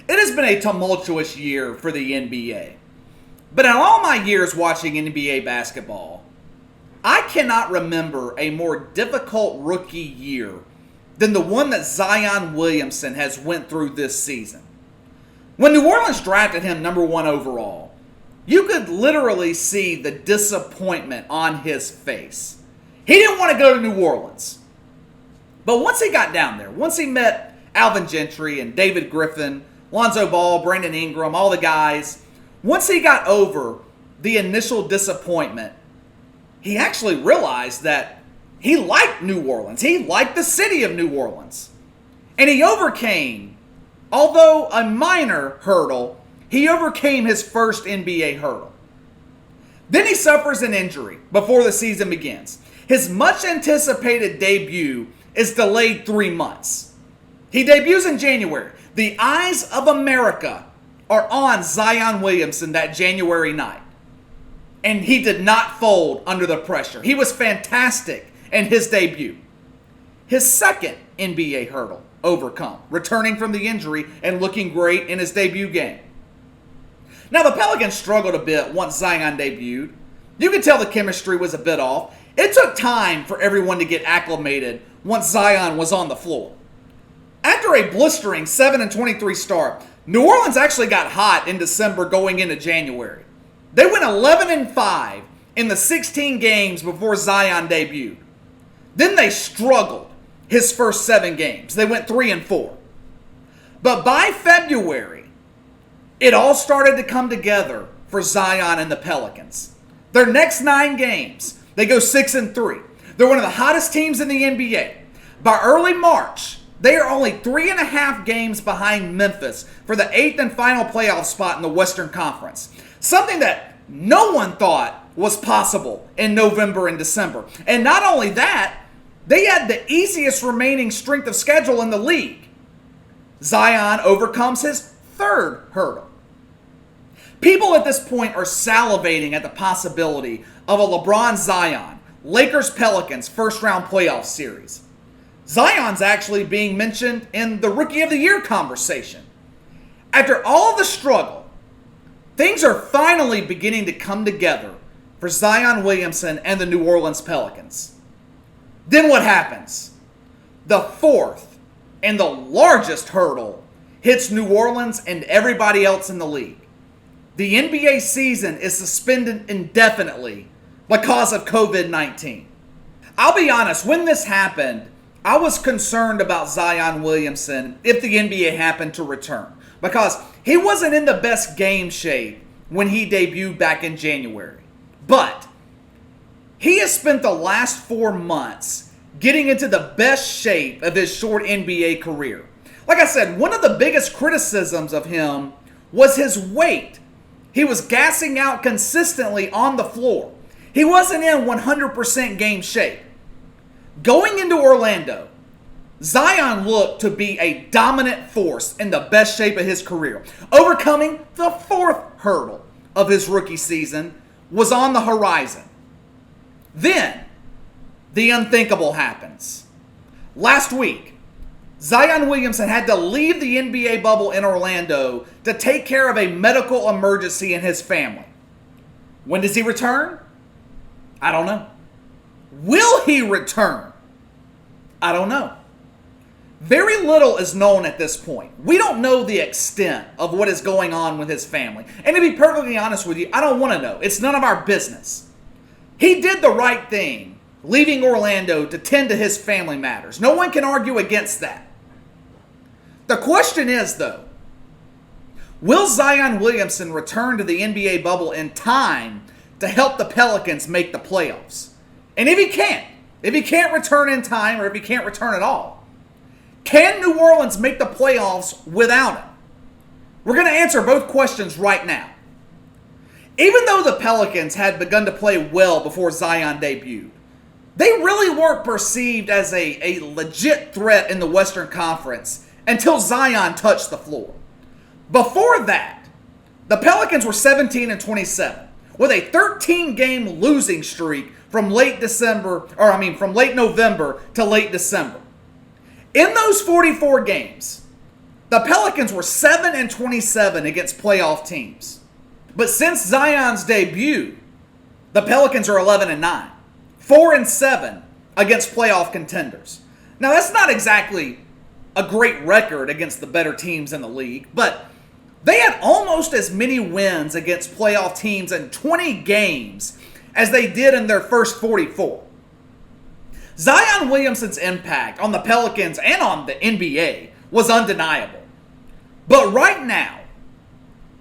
It has been a tumultuous year for the NBA. But in all my years watching NBA basketball, I cannot remember a more difficult rookie year than the one that Zion Williamson has went through this season. When New Orleans drafted him number 1 overall, you could literally see the disappointment on his face. He didn't want to go to New Orleans. But once he got down there, once he met Alvin Gentry and David Griffin, Lonzo Ball, Brandon Ingram, all the guys, once he got over the initial disappointment, he actually realized that he liked New Orleans. He liked the city of New Orleans. And he overcame, although a minor hurdle, he overcame his first NBA hurdle. Then he suffers an injury before the season begins. His much anticipated debut is delayed 3 months. He debuts in January. The eyes of America are on Zion Williamson that January night. And he did not fold under the pressure. He was fantastic in his debut. His second NBA hurdle overcome, returning from the injury and looking great in his debut game. Now the Pelicans struggled a bit once Zion debuted. You could tell the chemistry was a bit off. It took time for everyone to get acclimated once Zion was on the floor. After a blistering 7-23 start, New Orleans actually got hot in December going into January. They went 11-5 in the 16 games before Zion debuted. Then they struggled his first 7 games. They went 3-4. But by February, it all started to come together for Zion and the Pelicans. Their next 9 games, they go 6-3. They're one of the hottest teams in the NBA. By early March, they are only 3.5 games behind Memphis for the 8th and final playoff spot in the Western Conference. Something that no one thought was possible in November and December. And not only that, they had the easiest remaining strength of schedule in the league. Zion overcomes his third hurdle. People at this point are salivating at the possibility of a LeBron-Zion, Lakers-Pelicans first-round playoff series. Zion's actually being mentioned in the Rookie of the Year conversation. After all the struggle, things are finally beginning to come together for Zion Williamson and the New Orleans Pelicans. Then what happens? The fourth and the largest hurdle hits New Orleans and everybody else in the league. The NBA season is suspended indefinitely because of COVID-19. I'll be honest, when this happened, I was concerned about Zion Williamson if the NBA happened to return, because he wasn't in the best game shape when he debuted back in January. But he has spent the last 4 months getting into the best shape of his short NBA career. Like I said, one of the biggest criticisms of him was his weight. He was gassing out consistently on the floor. He wasn't in 100% game shape. Going into Orlando, Zion looked to be a dominant force in the best shape of his career. Overcoming the fourth hurdle of his rookie season was on the horizon. Then, the unthinkable happens. Last week, Zion Williamson had to leave the NBA bubble in Orlando to take care of a medical emergency in his family. When does he return? I don't know. Will he return? I don't know. Very little is known at this point. We don't know the extent of what is going on with his family. And to be perfectly honest with you, I don't want to know. It's none of our business. He did the right thing, leaving Orlando to tend to his family matters. No one can argue against that. The question is, though, will Zion Williamson return to the NBA bubble in time to help the Pelicans make the playoffs? And if he can't return in time, or if he can't return at all, can New Orleans make the playoffs without him? We're going to answer both questions right now. Even though the Pelicans had begun to play well before Zion debuted, they really weren't perceived as a legit threat in the Western Conference until Zion touched the floor. Before that, the Pelicans were 17-27 with a 13-game losing streak from late November to late December. In those 44 games, The Pelicans were 7-27 against playoff teams. But since Zion's debut, the Pelicans are 11-9, 4-7 against playoff contenders. Now, that's not exactly a great record against the better teams in the league, but they had almost as many wins against playoff teams in 20 games as they did in their first 44. Zion Williamson's impact on the Pelicans and on the NBA was undeniable. But right now,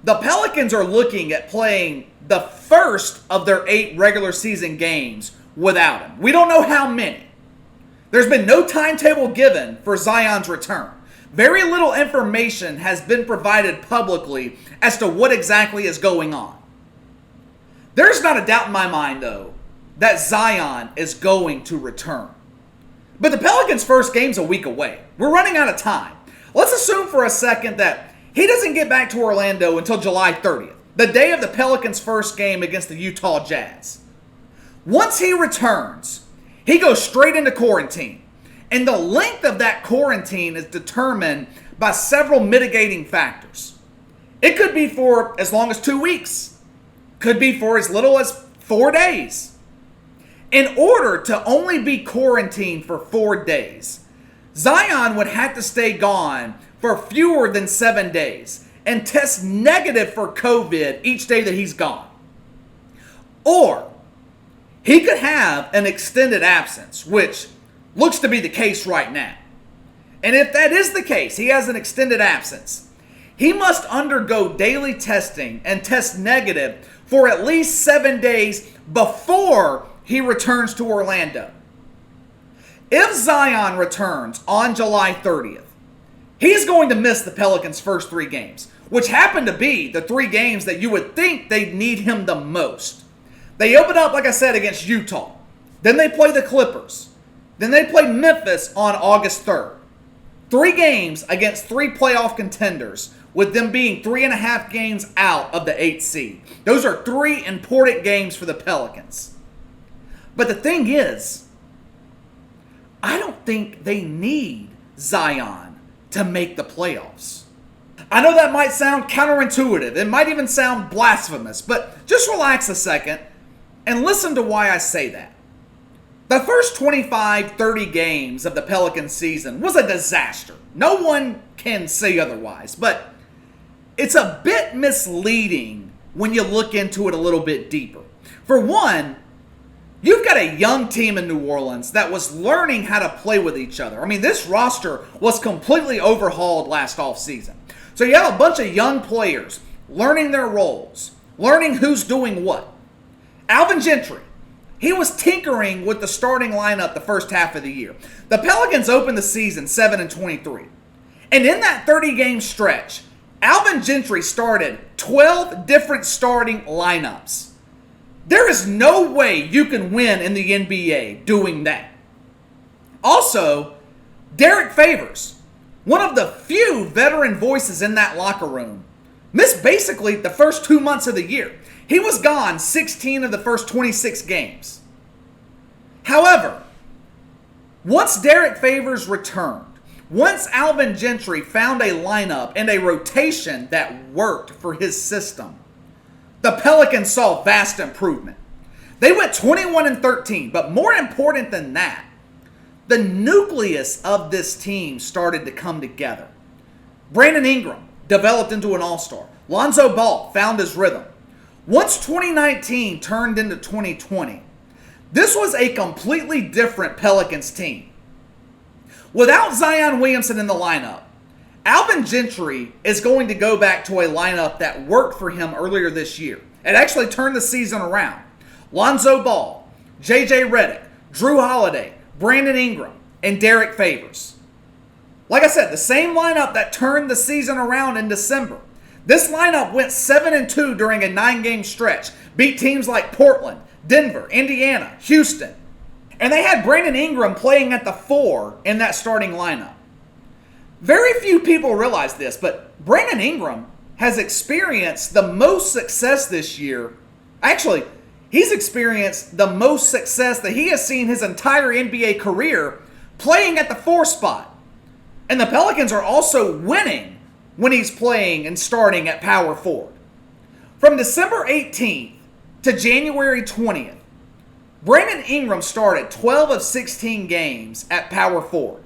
the Pelicans are looking at playing the first of their 8 regular season games without him. We don't know how many. There's been no timetable given for Zion's return. Very little information has been provided publicly as to what exactly is going on. There's not a doubt in my mind, though, that Zion is going to return. But the Pelicans' first game's a week away. We're running out of time. Let's assume for a second that he doesn't get back to Orlando until July 30th, the day of the Pelicans' first game against the Utah Jazz. Once he returns, he goes straight into quarantine. And the length of that quarantine is determined by several mitigating factors. It could be for as long as 2 weeks. Could be for as little as 4 days. In order to only be quarantined for 4 days, Zion would have to stay gone for fewer than 7 days and test negative for COVID each day that he's gone. Or he could have an extended absence, which looks to be the case right now. And if that is the case, he has an extended absence, he must undergo daily testing and test negative for at least 7 days before he returns to Orlando. If Zion returns on July 30th, he's going to miss the Pelicans' first 3 games, which happen to be the 3 games that you would think they'd need him the most. They open up, like I said, against Utah. Then they play the Clippers. Then they play Memphis on August 3rd. 3 games against 3 playoff contenders, with them being 3.5 games out of the 8th seed. Those are 3 important games for the Pelicans. But the thing is, I don't think they need Zion to make the playoffs. I know that might sound counterintuitive. It might even sound blasphemous, but just relax a second and listen to why I say that. The first 25-30 games of the Pelicans season was a disaster. No one can say otherwise, but it's a bit misleading when you look into it a little bit deeper. For one, you've got a young team in New Orleans that was learning how to play with each other. I mean, this roster was completely overhauled last offseason. So you have a bunch of young players learning their roles, learning who's doing what. Alvin Gentry, he was tinkering with the starting lineup the first half of the year. The Pelicans opened the season 7-23. And in that 30-game stretch, Alvin Gentry started 12 different starting lineups. There is no way you can win in the NBA doing that. Also, Derek Favors, one of the few veteran voices in that locker room, missed basically the first 2 months of the year. He was gone 16 of the first 26 games. However, once Derek Favors returned, once Alvin Gentry found a lineup and a rotation that worked for his system, the Pelicans saw vast improvement. They went 21-13, but more important than that, the nucleus of this team started to come together. Brandon Ingram developed into an all-star. Lonzo Ball found his rhythm. Once 2019 turned into 2020, this was a completely different Pelicans team. Without Zion Williamson in the lineup, Alvin Gentry is going to go back to a lineup that worked for him earlier this year. It actually turned the season around. Lonzo Ball, J.J. Redick, Drew Holiday, Brandon Ingram, and Derek Favors. Like I said, the same lineup that turned the season around in December. This lineup went 7-2 during a 9-game stretch. Beat teams like Portland, Denver, Indiana, Houston. And they had Brandon Ingram playing at the 4 in that starting lineup. Very few people realize this, but Brandon Ingram has experienced the most success this year. Actually, he's experienced the most success that he has seen his entire NBA career playing at the 4 spot. And the Pelicans are also winning when he's playing and starting at power forward. From December 18th to January 20th, Brandon Ingram started 12 of 16 games at power forward.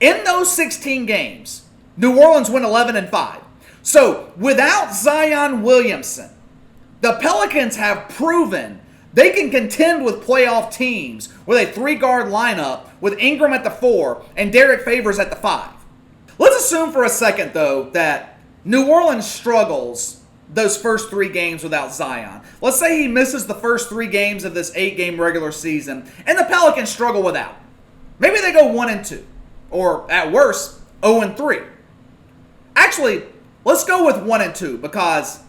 In those 16 games, New Orleans went 11-5. So without Zion Williamson, the Pelicans have proven they can contend with playoff teams with a three-guard lineup with Ingram at the 4 and Derek Favors at the 5. Let's assume for a second, though, that New Orleans struggles those first 3 games without Zion. Let's say he misses the first 3 games of this 8-game regular season, and the Pelicans struggle without him. Maybe they go 1-2, or at worst, 0-3. Actually, let's go with 1-2 because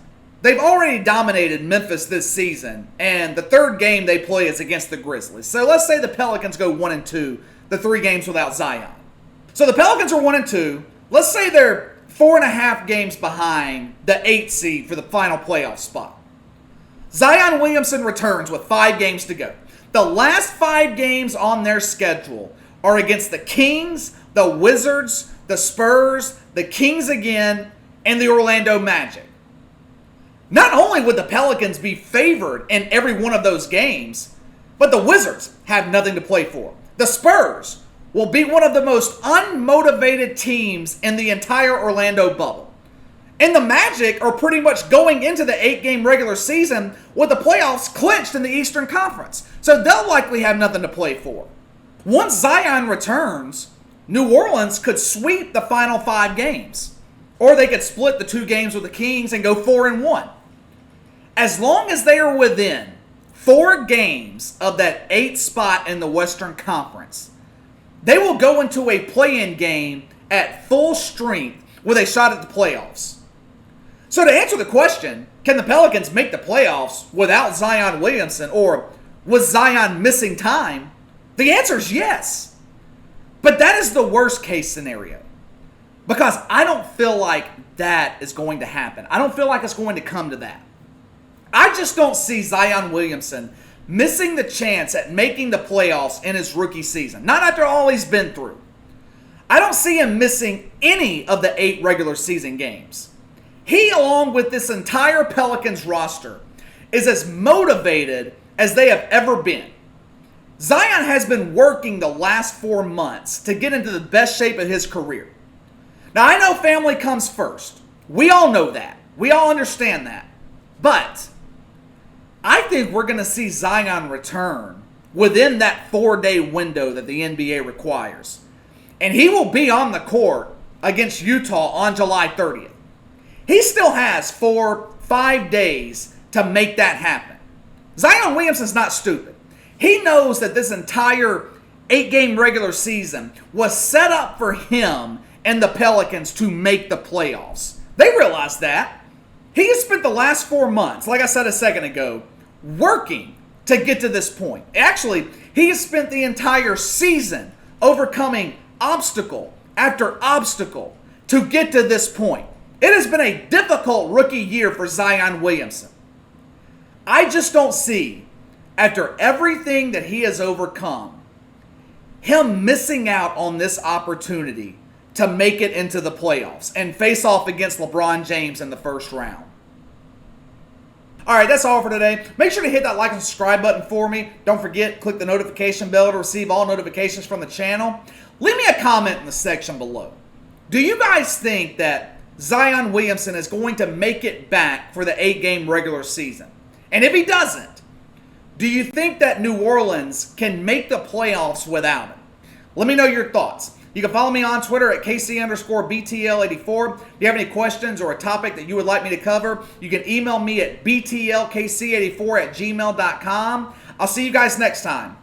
they've already dominated Memphis this season, and the third game they play is against the Grizzlies. So let's say the Pelicans go 1-2, the 3 games without Zion. So the Pelicans are 1-2. Let's say they're 4.5 games behind the 8 seed for the final playoff spot. Zion Williamson returns with 5 games to go. The last 5 games on their schedule are against the Kings, the Wizards, the Spurs, the Kings again, and the Orlando Magic. Not only would the Pelicans be favored in every one of those games, but the Wizards have nothing to play for. The Spurs will be one of the most unmotivated teams in the entire Orlando bubble. And the Magic are pretty much going into the 8-game regular season with the playoffs clinched in the Eastern Conference. So they'll likely have nothing to play for. Once Zion returns, New Orleans could sweep the final 5 games. Or they could split the 2 games with the Kings and go 4-1. As long as they are within 4 games of that 8th spot in the Western Conference, they will go into a play-in game at full strength with a shot at the playoffs. So to answer the question, can the Pelicans make the playoffs without Zion Williamson, or was Zion missing time? The answer is yes. But that is the worst case scenario. Because I don't feel like that is going to happen. I don't feel like it's going to come to that. I just don't see Zion Williamson missing the chance at making the playoffs in his rookie season. Not after all he's been through. I don't see him missing any of the 8 regular season games. He, along with this entire Pelicans roster, is as motivated as they have ever been. Zion has been working the last 4 months to get into the best shape of his career. Now, I know family comes first. We all know that. We all understand that. But I think we're going to see Zion return within that 4-day window that the NBA requires. And he will be on the court against Utah on July 30th. He still has 4-5 days to make that happen. Zion Williamson's not stupid. He knows that this entire 8-game regular season was set up for him and the Pelicans to make the playoffs. They realize that. He has spent the last 4 months, like I said a second ago, working to get to this point. Actually, he has spent the entire season overcoming obstacle after obstacle to get to this point. It has been a difficult rookie year for Zion Williamson. I just don't see, after everything that he has overcome, him missing out on this opportunity to make it into the playoffs and face off against LeBron James in the first round. All right, that's all for today. Make sure to hit that like and subscribe button for me. Don't forget, click the notification bell to receive all notifications from the channel. Leave me a comment in the section below. Do you guys think that Zion Williamson is going to make it back for the 8-game regular season? And if he doesn't, do you think that New Orleans can make the playoffs without him? Let me know your thoughts. You can follow me on Twitter at KC_BTL84. If you have any questions or a topic that you would like me to cover, you can email me at BTLKC84@gmail.com. I'll see you guys next time.